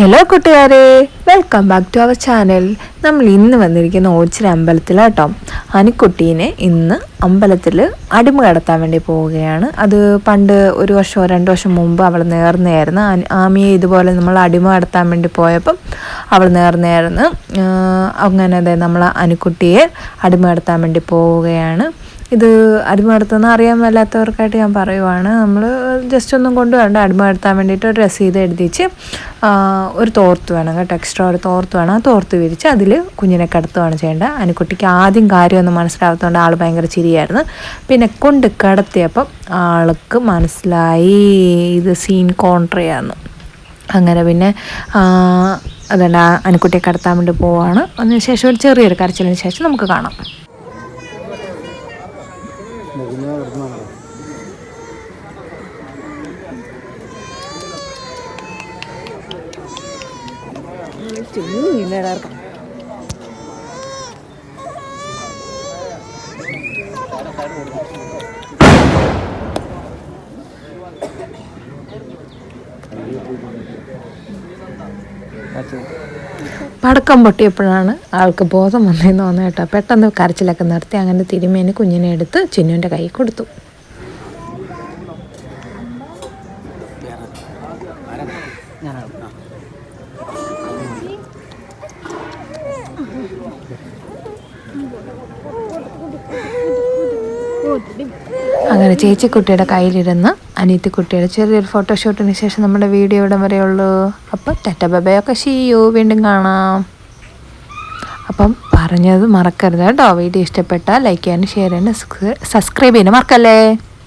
Hello കൂട്ടുകാരെ, welcome back to our channel. നമ്മൾ ഇന്ന് വന്നിരിക്കുന്ന ഓച്ചിറ അമ്പലത്തിലാട്ടോ. അനുക്കുട്ടീനെ ഇന്ന് അമ്പലത്തിൽ അടിമ കടത്താൻ വേണ്ടി പോവുകയാണ്. അത് പണ്ട് 1 വർഷമോ 2 വർഷം മുമ്പ് അവൾ നേർന്നയായിരുന്നു. ആമിയെ ഇതുപോലെ നമ്മൾ അടിമ കടത്താൻ വേണ്ടി പോയപ്പം അവൾ നേർന്നയായിരുന്നു. അങ്ങനെ അതെ നമ്മൾ അനുക്കുട്ടിയെ അടിമ കടത്താൻ വേണ്ടി പോവുകയാണ്. ഇത് അടിമ കടത്തുന്ന അറിയാൻ മേലാത്തവർക്കായിട്ട് ഞാൻ പറയുവാണ്. നമ്മൾ ജസ്റ്റ് ഒന്നും കൊണ്ടുവേണ്ട, അടിമ കടത്താൻ വേണ്ടിയിട്ട് ഒരു രസീത് എഴുതിച്ച് ഒരു തോർത്ത് വേണം കേട്ടോ, എക്സ്ട്രാ ഒരു തോർത്ത് വേണം. ആ തോർത്ത് വിരിച്ച് അതിൽ കുഞ്ഞിനെ കിടത്തുകയാണ് ചെയ്യേണ്ടത്. അനുക്കുട്ടിക്ക് ആദ്യം കാര്യമൊന്നും മനസ്സിലാകാത്തതുകൊണ്ട് ആൾ ഭയങ്കര ചിരിയായിരുന്നു. പിന്നെ കൊണ്ട് കിടത്തിയപ്പം ആൾക്ക് മനസ്സിലായി ഇത് സീൻ കോൺട്രയാന്ന്. അങ്ങനെ പിന്നെ അതുകൊണ്ട് അനുക്കുട്ടിയെ കിടത്താൻ വേണ്ടി പോവുകയാണ്. അതിനുശേഷം ഒരു ചെറിയൊരു കരച്ചിലിന് ശേഷം നമുക്ക് കാണാം. പടക്കം പൊട്ടിയപ്പോഴാണ് ആൾക്ക് ബോധം വന്നതെന്ന് തോന്നുന്നു കേട്ടോ. പെട്ടെന്ന് കരച്ചിലൊക്കെ നിർത്തി. അങ്ങനെ തിരുമേനി കുഞ്ഞിനെ എടുത്ത് ചിന്നുവിൻ്റെ കൈ കൊടുത്തു. അങ്ങനെ ചേച്ചിക്കുട്ടിയുടെ കയ്യിലിരുന്ന് അനിയത്തിക്കുട്ടിയുടെ ചെറിയൊരു ഫോട്ടോഷൂട്ടിന് ശേഷം നമ്മുടെ വീഡിയോ ഇവിടെ വരെയുള്ളൂ. അപ്പം ടാറ്റ ബൈ, ശീയു, വീണ്ടും കാണാം. അപ്പം പറഞ്ഞത് മറക്കരുത് കേട്ടോ. വീഡിയോ ഇഷ്ടപ്പെട്ടാൽ ലൈക്ക് ചെയ്യാനും ഷെയർ ചെയ്യാനും സബ്സ്ക്രൈബ് ചെയ്യാനും മറക്കല്ലേ.